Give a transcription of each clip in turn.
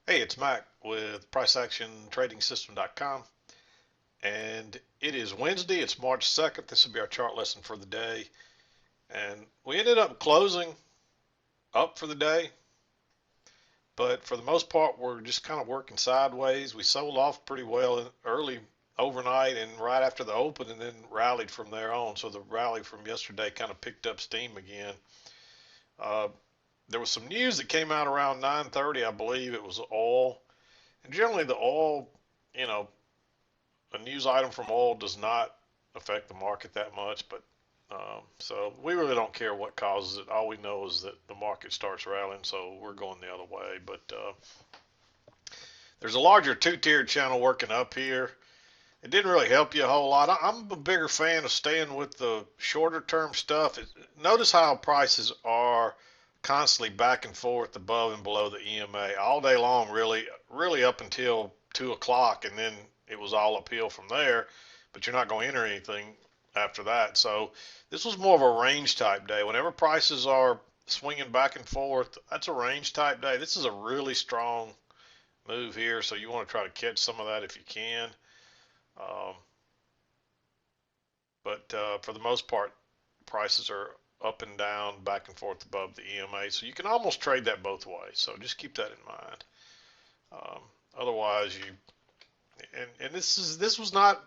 Hey, it's Mack with PriceActionTradingSystem.com, and it is Wednesday. It's March 2nd. This will be our chart lesson for the day, and we ended up closing up for the day, but for the most part, we're just kind of working sideways. We sold off pretty well early overnight and right after the open, and then rallied from there on. So the rally from yesterday kind of picked up steam again. Uh, there was some news that came out around 9:30, I believe it was oil, and generally the oil, you know, a news item from oil does not affect the market that much, but so we really don't care what causes it. All we know is that the market starts rallying, so we're going the other way. But there's a larger two-tiered channel working up here. It didn't really help you a whole lot. I'm a bigger fan of staying with the shorter term stuff. Notice how prices are constantly back and forth above and below the EMA all day long, really up until 2 o'clock, and then it was all uphill from there. But you're not going to enter anything after that. So this was more of a range type day. Whenever prices are swinging back and forth, that's a range type day. This is a really strong move here, so you want to try to catch some of that if you can. Um, but for the most part, prices are up and down, back and forth above the EMA. So you can almost trade that both ways. So just keep that in mind. Um, Otherwise, and this was not.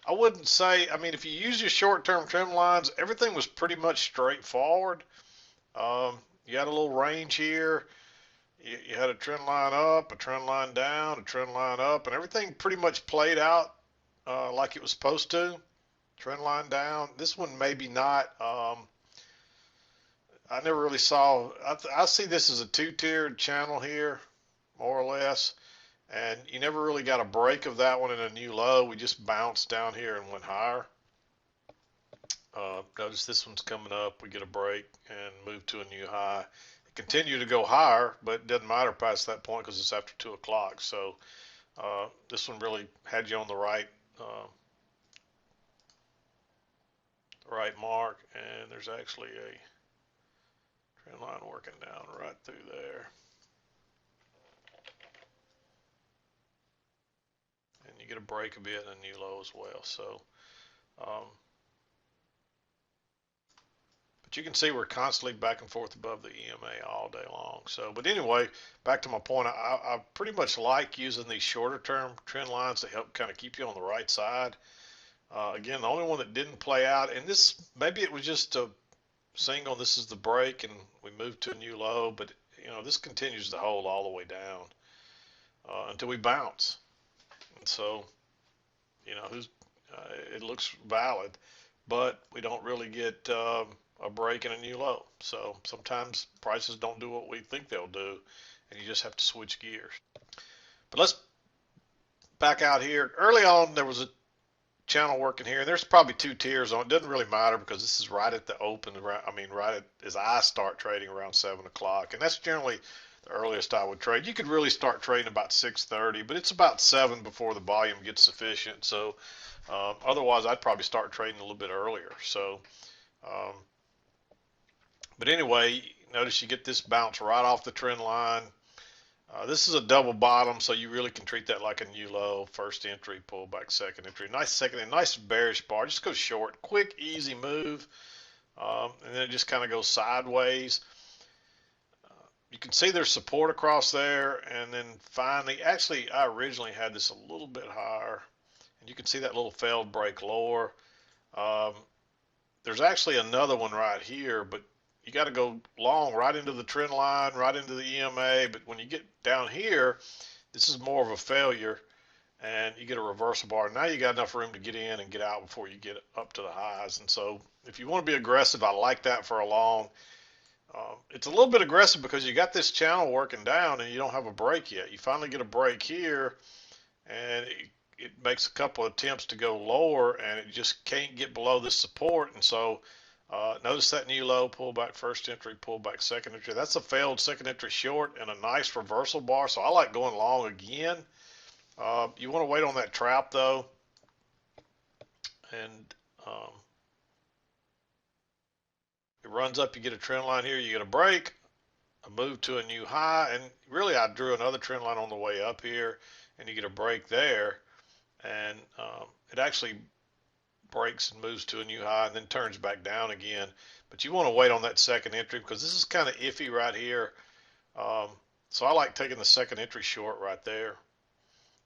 I wouldn't say. I mean, if you use your short-term trend lines, everything was pretty much straightforward. You had a little range here. You had a trend line up, a trend line down, a trend line up, and everything pretty much played out like it was supposed to. Trend line down. This one maybe not. I never really saw. I see this as a two-tiered channel here, more or less, and you never really got a break of that one in a new low. We just bounced down here and went higher. Notice this one's coming up. We get a break and move to a new high. It continued to go higher, but it doesn't matter past that point because it's after 2 o'clock. So this one really had you on the right mark, and there's actually a trend line working down right through there. And you get a break a bit and a new low as well. So, um, but you can see we're constantly back and forth above the EMA all day long. So, but anyway, back to my point, I pretty much like using these shorter term trend lines to help kind of keep you on the right side. Again, the only one that didn't play out, and this maybe it was just a single. This is the break, and we moved to a new low, but this continues to hold all the way down until we bounce. And so, who's it looks valid, but we don't really get a break and a new low. So sometimes prices don't do what we think they'll do, and you just have to switch gears. But let's back out here. Early on, there was a channel working here. There's probably two tiers on. It doesn't really matter because this is right at the open. I mean, as I start trading around 7 o'clock, and that's generally the earliest I would trade. You could really start trading about 6:30, but it's about 7 before the volume gets sufficient. So otherwise, I'd probably start trading a little bit earlier. So, um, but anyway, notice you get this bounce right off the trend line. This is a double bottom, so you really can treat that like a new low. First entry, pull back, second entry. Nice second and nice bearish bar. Just go short, quick, easy move, and then it just kind of goes sideways. You can see there's support across there, and then finally, actually, I originally had this a little bit higher, and you can see that little failed break lower. Um, there's actually another one right here, but you got to go long right into the trend line, right into the EMA. But when you get down here, this is more of a failure, and you get a reversal bar. Now you got enough room to get in and get out before you get up to the highs. And so if you want to be aggressive, I like that for a long. It's a little bit aggressive because you got this channel working down and you don't have a break yet. You finally get a break here, and it makes a couple of attempts to go lower, and it just can't get below this support. And so notice that new low, pull back first entry, pull back second entry. That's a failed second entry short and a nice reversal bar. So I like going long again. You want to wait on that trap though, and it runs up. You get a trend line here. You get a break. a move to a new high, and really I drew another trend line on the way up here, and you get a break there, and it actually breaks and moves to a new high and then turns back down again. But you want to wait on that second entry because this is kind of iffy right here. Um, so I like taking the second entry short right there.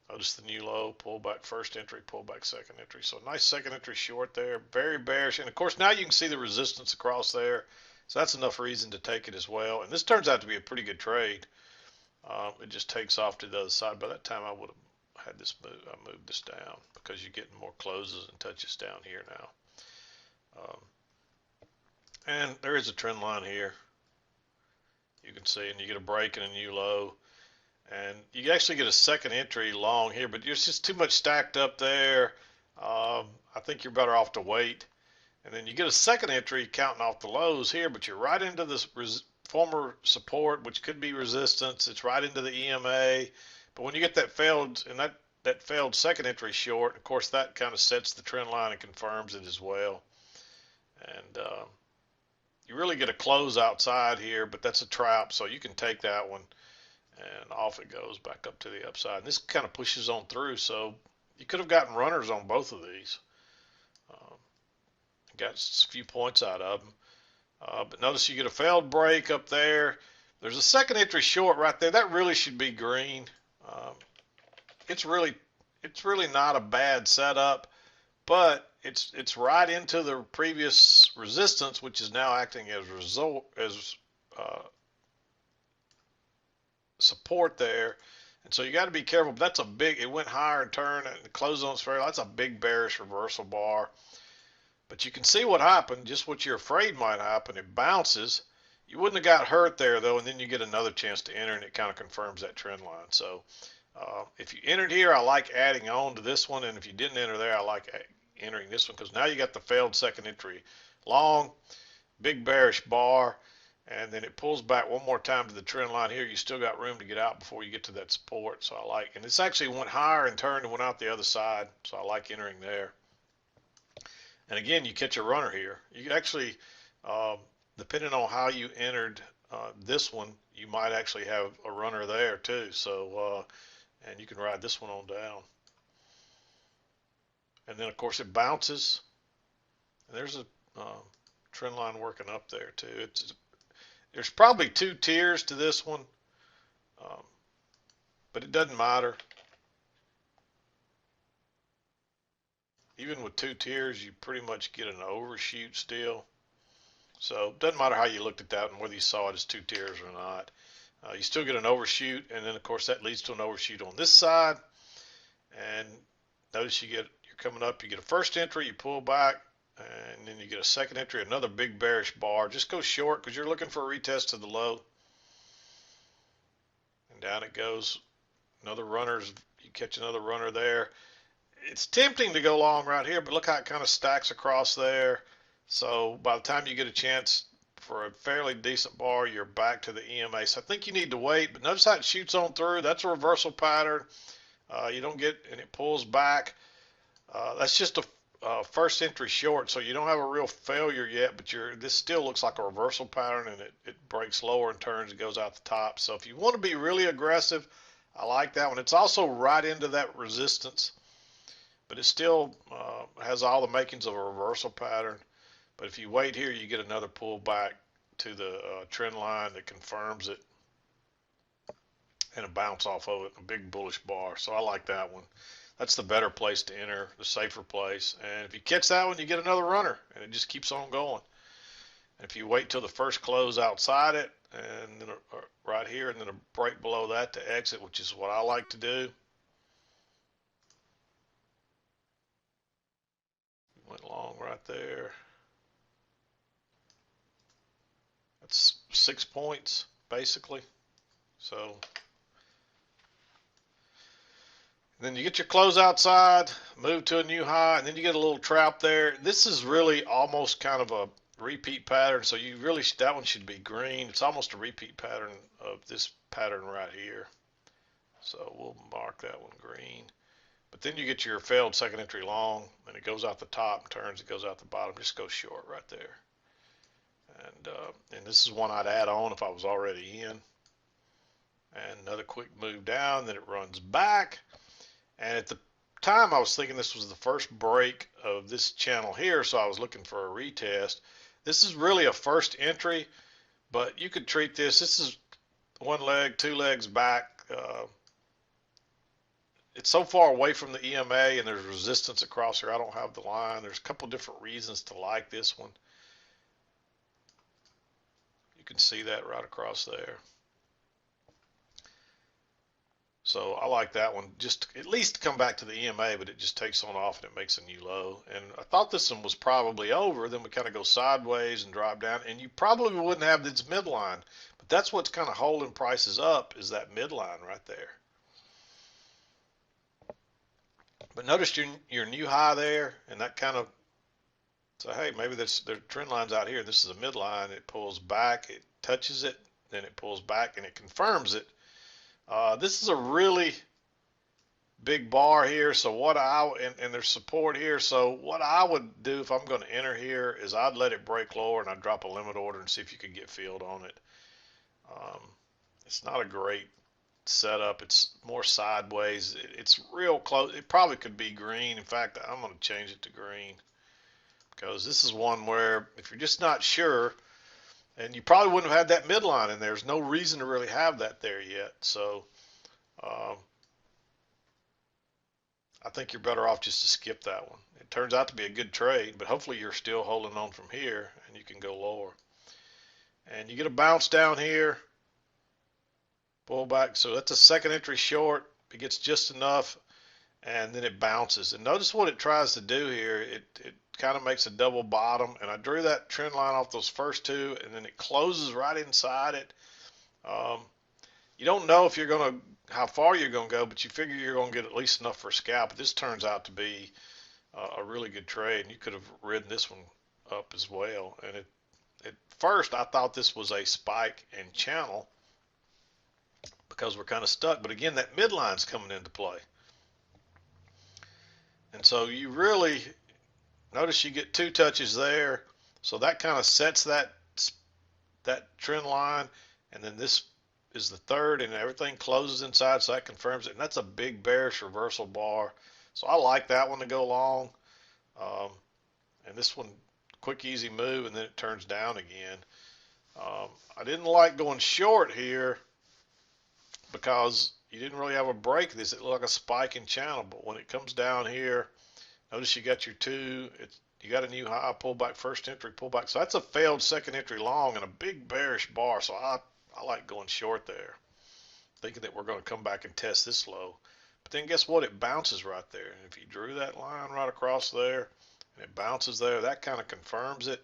Notice the new low, pull back first entry, pull back second entry. So nice second entry short there, very bearish. And of course now you can see the resistance across there. So that's enough reason to take it as well. And this turns out to be a pretty good trade. It just takes off to the other side. By that time I would have had this move. I moved this down because you're getting more closes and touches down here now. And there is a trend line here. You can see, and you get a break and a new low. And you actually get a second entry long here, but there's just too much stacked up there. I think you're better off to wait. And then you get a second entry counting off the lows here, but you're right into this former support, which could be resistance. It's right into the EMA. But when you get that failed, and that failed second entry short, of course, that kind of sets the trend line and confirms it as well. And you really get a close outside here, but that's a trap, so you can take that one. And off it goes back up to the upside. And this kind of pushes on through, so you could have gotten runners on both of these. Got a few points out of them. But notice you get a failed break up there. There's a second entry short right there. That really should be green. It's really not a bad setup, but it's right into the previous resistance, which is now acting as support there. And so you got to be careful. But that's a big, it went higher and turned and the close on its fair. That's a big bearish reversal bar. But you can see what happened, just what you're afraid might happen. It bounces. You wouldn't have got hurt there though, and then you get another chance to enter, and it kind of confirms that trend line. So if you entered here, I like adding on to this one, and if you didn't enter there, I like entering this one because now you got the failed second entry long, big bearish bar. And then it pulls back one more time to the trend line here. You still got room to get out before you get to that support. So I like, and this actually went higher and turned and went out the other side. So I like entering there. And again, you catch a runner here. You can actually, depending on how you entered this one, you might actually have a runner there too. So, and you can ride this one on down. And then of course it bounces. And there's a trend line working up there too. There's probably two tiers to this one, but it doesn't matter. Even with two tiers, you pretty much get an overshoot still. So it doesn't matter how you looked at that and whether you saw it as two tiers or not. You still get an overshoot, and then of course that leads to an overshoot on this side. And notice you're coming up, you get a first entry, you pull back, and then you get a second entry, another big bearish bar. Just go short because you're looking for a retest to the low. And down it goes. Another runner's, you catch another runner there. It's tempting to go long right here, but look how it kind of stacks across there. So by the time you get a chance for a fairly decent bar, you're back to the EMA. So I think you need to wait, but notice how it shoots on through. That's a reversal pattern. You don't get, and it pulls back. That's just a first entry short, so you don't have a real failure yet, but this still looks like a reversal pattern, and it breaks lower and turns and goes out the top. So if you want to be really aggressive, I like that one. It's also right into that resistance, but it still has all the makings of a reversal pattern. But if you wait here, you get another pull back to the trend line that confirms it, and a bounce off of it, a big bullish bar. So I like that one. That's the better place to enter, the safer place. And if you catch that one, you get another runner, and it just keeps on going. And if you wait till the first close outside it, and then right here, and then a break below that to exit, which is what I like to do. Went long right there. That's 6 points, basically. So then you get your close outside, move to a new high, and then you get a little trap there. This is really almost kind of a repeat pattern, so you really, that one should be green. It's almost a repeat pattern of this pattern right here. So we'll mark that one green. But then you get your failed second entry long, and it goes out the top and turns, it goes out the bottom. Just go short right there. And this is one I'd add on if I was already in. And another quick move down, then it runs back. And at the time I was thinking this was the first break of this channel here, so I was looking for a retest. This is really a first entry, but you could treat this. This is one leg, two legs back. It's so far away from the EMA, and there's resistance across here. I don't have the line. There's a couple different reasons to like this one. You can see that right across there. So I like that one. Just at least come back to the EMA, but it just takes on off and it makes a new low. And I thought this one was probably over. Then we kind of go sideways and drive down, and you probably wouldn't have this midline. But that's what's kind of holding prices up, is that midline right there. But notice your new high there, and that kind of, so hey, maybe there's trend lines out here. This is a midline. It pulls back, it touches it, then it pulls back, and it confirms it. This is a really big bar here, so and there's support here, so what I would do if I'm going to enter here is I'd let it break lower and I'd drop a limit order and see if you could get filled on it. It's not a great setup. It's more sideways. It's real close. It probably could be green. In fact, I'm going to change it to green, because this is one where if you're just not sure, and you probably wouldn't have had that midline in there. There's no reason to really have that there yet. So I think you're better off just to skip that one. It turns out to be a good trade, but hopefully you're still holding on from here and you can go lower. And you get a bounce down here, pull back. So that's a second entry short. It gets just enough, and then it bounces. And notice what it tries to do here. It kind of makes a double bottom, and I drew that trend line off those first two, and then it closes right inside it. You don't know if you're going to, how far you're going to go, but you figure you're going to get at least enough for a scalp. This turns out to be a really good trade, and you could have ridden this one up as well. And at first I thought this was a spike and channel because we're kind of stuck, but again, that midline's coming into play. And so you really notice you get two touches there, so that kind of sets that trend line, and then this is the third, and everything closes inside, so that confirms it. And that's a big bearish reversal bar, so I like that one to go long. And this one, quick easy move, and then it turns down again. I didn't like going short here because you didn't really have a break. This it looked like a spike in channel, but when it comes down here, notice you got your two. You got a new high, pullback, first entry, pullback. So that's a failed second entry long and a big bearish bar. So I like going short there, thinking that we're going to come back and test this low. But then guess what? It bounces right there. And if you drew that line right across there and it bounces there, that kind of confirms it.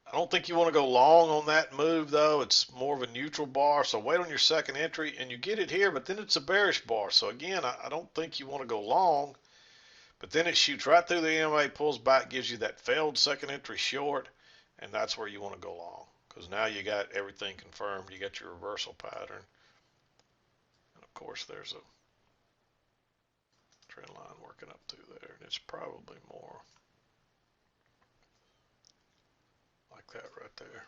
I don't think you want to go long on that move, though. It's more of a neutral bar, so wait on your second entry, and you get it here, but then it's a bearish bar. So again, I don't think you want to go long, but then it shoots right through the EMA, pulls back, gives you that failed second entry short, and that's where you want to go long, because now you got everything confirmed. You got your reversal pattern, and of course there's a trend line working up through there, and it's probably more like that right there.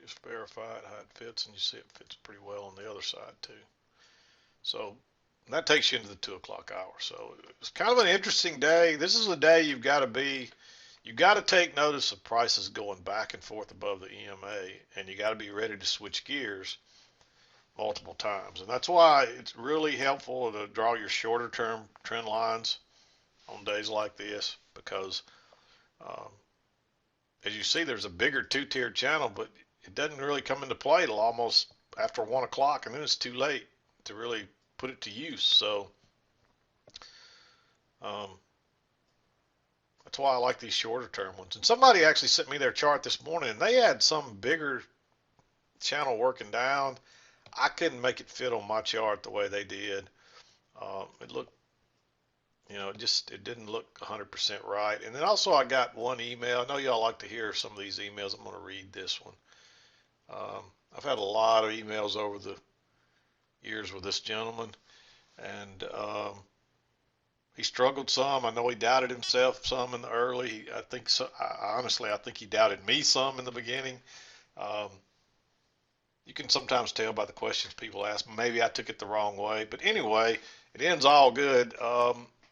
Just verify it, how it fits, and you see it fits pretty well on the other side too. So that takes you into the 2 o'clock hour. So it's kind of an interesting day. This is a day you've got to take notice of prices going back and forth above the EMA, and you got to be ready to switch gears multiple times. And that's why it's really helpful to draw your shorter term trend lines on days like this, because as you see, there's a bigger two-tiered channel, but it doesn't really come into play till almost after 1 o'clock, and then it's too late to really put it to use. So that's why I like these shorter term ones. And somebody actually sent me their chart this morning, and they had some bigger channel working down. I couldn't make it fit on my chart the way they did. It looked, it didn't look 100% right. And then also I got one email. I know y'all like to hear some of these emails. I'm going to read this one. I've had a lot of emails over the years with this gentleman, and he struggled some. I know he doubted himself some in the early. I think so. Honestly, I think he doubted me some in the beginning. Um, you can sometimes tell by the questions people ask. Maybe I took it the wrong way, but anyway, it ends all good.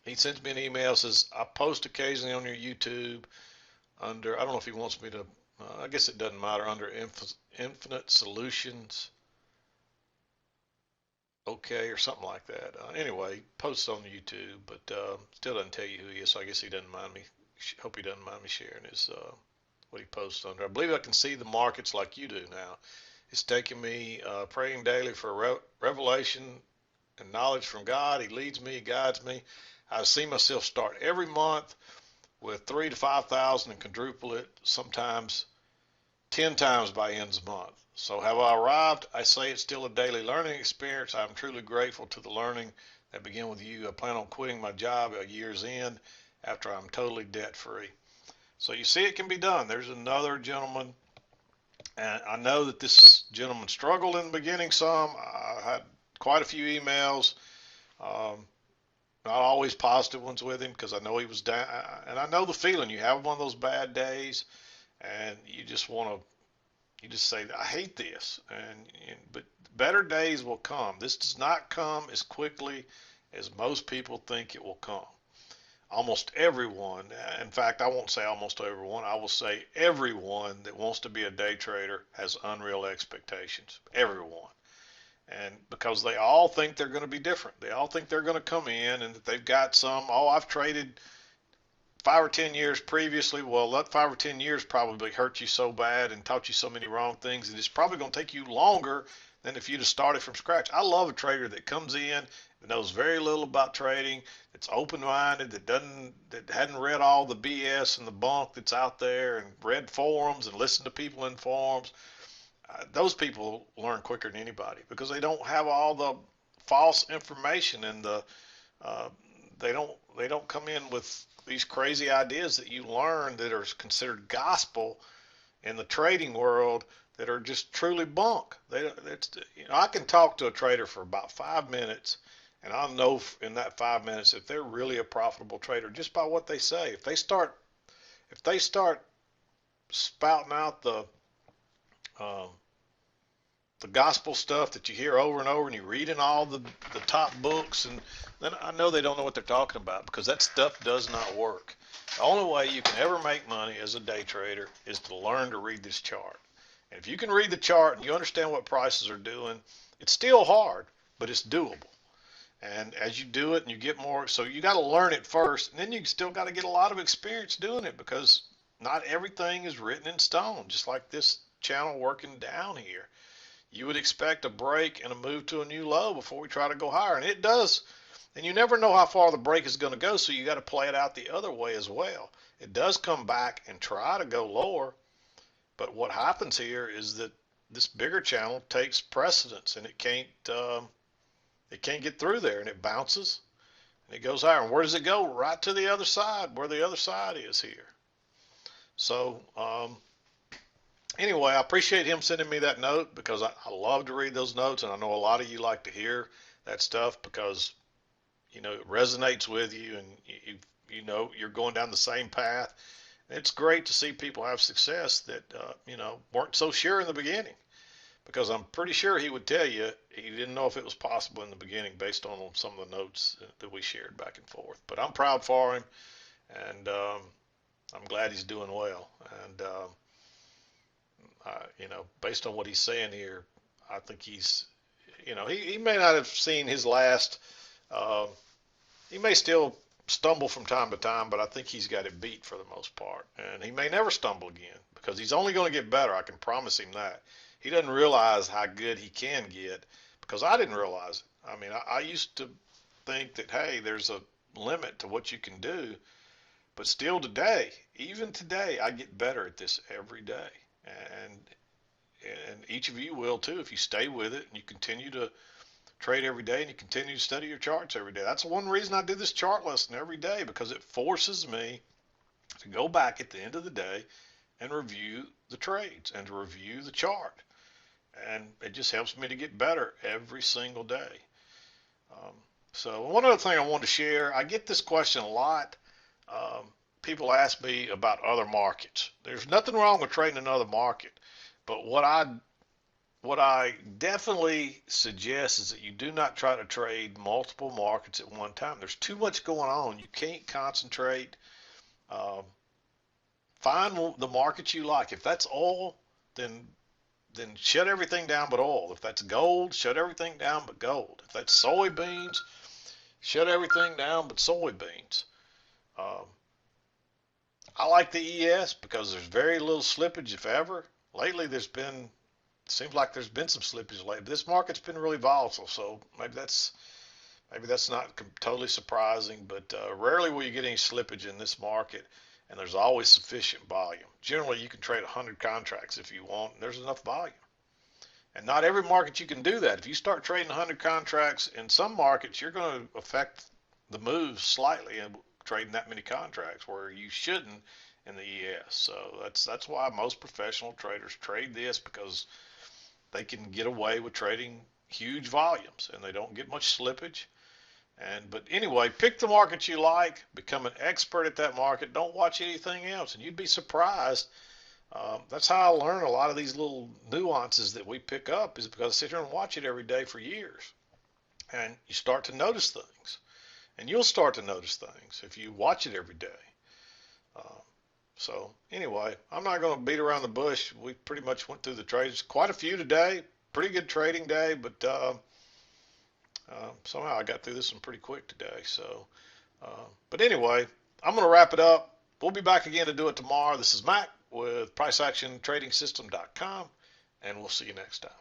He sends me an email, says I post occasionally on your YouTube under. I don't know if he wants me to. I guess it doesn't matter under Infinite Solutions. Okay, or something like that. Anyway, posts on YouTube, but still doesn't tell you who he is. So I guess he doesn't mind me. Hope he doesn't mind me sharing his what he posts under. I believe I can see the markets like you do now. It's taking me praying daily for revelation and knowledge from God. He leads me, he guides me. I see myself start every month with 3 to 5 thousand and quadruple it, sometimes 10 times by end of the month. So have I arrived? I say it's still a daily learning experience. I'm truly grateful to the learning that began with you. I plan on quitting my job a year's end after I'm totally debt free. So you see it can be done. There's another gentleman, and I know that this gentleman struggled in the beginning some. I had quite a few emails, um, not always positive ones with him because I know he was down, and I know the feeling. You have one of those bad days, and you just want to you just say, I hate this. But better days will come. This does not come as quickly as most people think it will come. Almost everyone, in fact, I won't say almost everyone, I will say everyone that wants to be a day trader has unreal expectations. Everyone. And because they all think they're going to be different. They all think they're going to come in and that they've got some, oh, I've traded 5 or 10 years previously. Well, that 5 or 10 years probably hurt you so bad and taught you so many wrong things, and it's probably going to take you longer than if you'd have started from scratch. I love a trader that comes in, that knows very little about trading, that's open-minded, that hadn't read all the BS and the bunk that's out there, and read forums and listened to people in forums. Those people learn quicker than anybody because they don't have all the false information and the uh, they don't come in with these crazy ideas that you learn that are considered gospel in the trading world that are just truly bunk. I can talk to a trader for about 5 minutes, and I'll know in that 5 minutes if they're really a profitable trader just by what they say. If they start spouting out um, the gospel stuff that you hear over and over, and you read in all the top books, and then I know they don't know what they're talking about because that stuff does not work. The only way you can ever make money as a day trader is to learn to read this chart. And if you can read the chart and you understand what prices are doing, it's still hard, but it's doable. And as you do it and you get more, so you got to learn it first, and then you still got to get a lot of experience doing it because not everything is written in stone, just like this channel working down here. You would expect a break and a move to a new low before we try to go higher, and it does. And you never know how far the break is going to go, so you got to play it out the other way as well. It does come back and try to go lower, but what happens here is that this bigger channel takes precedence, and it can't get through there, and it bounces and it goes higher. And where does it go? Right to the other side, where the other side is here. So anyway, I appreciate him sending me that note because I love to read those notes, and I know a lot of you like to hear that stuff because it resonates with you, and you know you're going down the same path. And it's great to see people have success that weren't so sure in the beginning, because I'm pretty sure he would tell you he didn't know if it was possible in the beginning based on some of the notes that we shared back and forth. But I'm proud for him, and I'm glad he's doing well. And based on what he's saying here, I think he may not have seen his last. Uh, he may still stumble from time to time, but I think he's got it beat for the most part. And he may never stumble again because he's only going to get better. I can promise him that. He doesn't realize how good he can get because I didn't realize it. I mean, I used to think that, hey, there's a limit to what you can do. But still today, even today, I get better at this every day. And each of you will too if you stay with it and you continue to trade every day and you continue to study your charts every day. That's one reason I do this chart lesson every day, because it forces me to go back at the end of the day and review the trades and to review the chart. And it just helps me to get better every single day. Um, So one other thing I wanted to share, I get this question a lot. Um, People ask me about other markets. There's nothing wrong with trading another market, but what I definitely suggest is that you do not try to trade multiple markets at one time. There's too much going on. You can't concentrate. Um, Find the market you like. If that's oil, then shut everything down but oil. If that's gold, shut everything down but gold. If that's soybeans, shut everything down but soybeans. Um, I like the ES because there's very little slippage, if ever. Lately, seems like there's been some slippage lately. This market's been really volatile, so maybe that's not totally surprising. But rarely will you get any slippage in this market, and there's always sufficient volume. Generally, you can trade 100 contracts if you want, and there's enough volume. And not every market you can do that. If you start trading 100 contracts in some markets, you're going to affect the moves slightly in trading that many contracts where you shouldn't in the ES. So that's why most professional traders trade this, because they can get away with trading huge volumes and they don't get much slippage. But anyway, pick the market you like, become an expert at that market. Don't watch anything else, and you'd be surprised. That's how I learn a lot of these little nuances that we pick up, is because I sit here and watch it every day for years. And you start to notice things. And you'll start to notice things if you watch it every day. Uh, so anyway, I'm not going to beat around the bush. We pretty much went through the trades. Quite a few today. Pretty good trading day, but somehow I got through this one pretty quick today. But anyway, I'm going to wrap it up. We'll be back again to do it tomorrow. This is Mack with PriceActionTradingSystem.com, and we'll see you next time.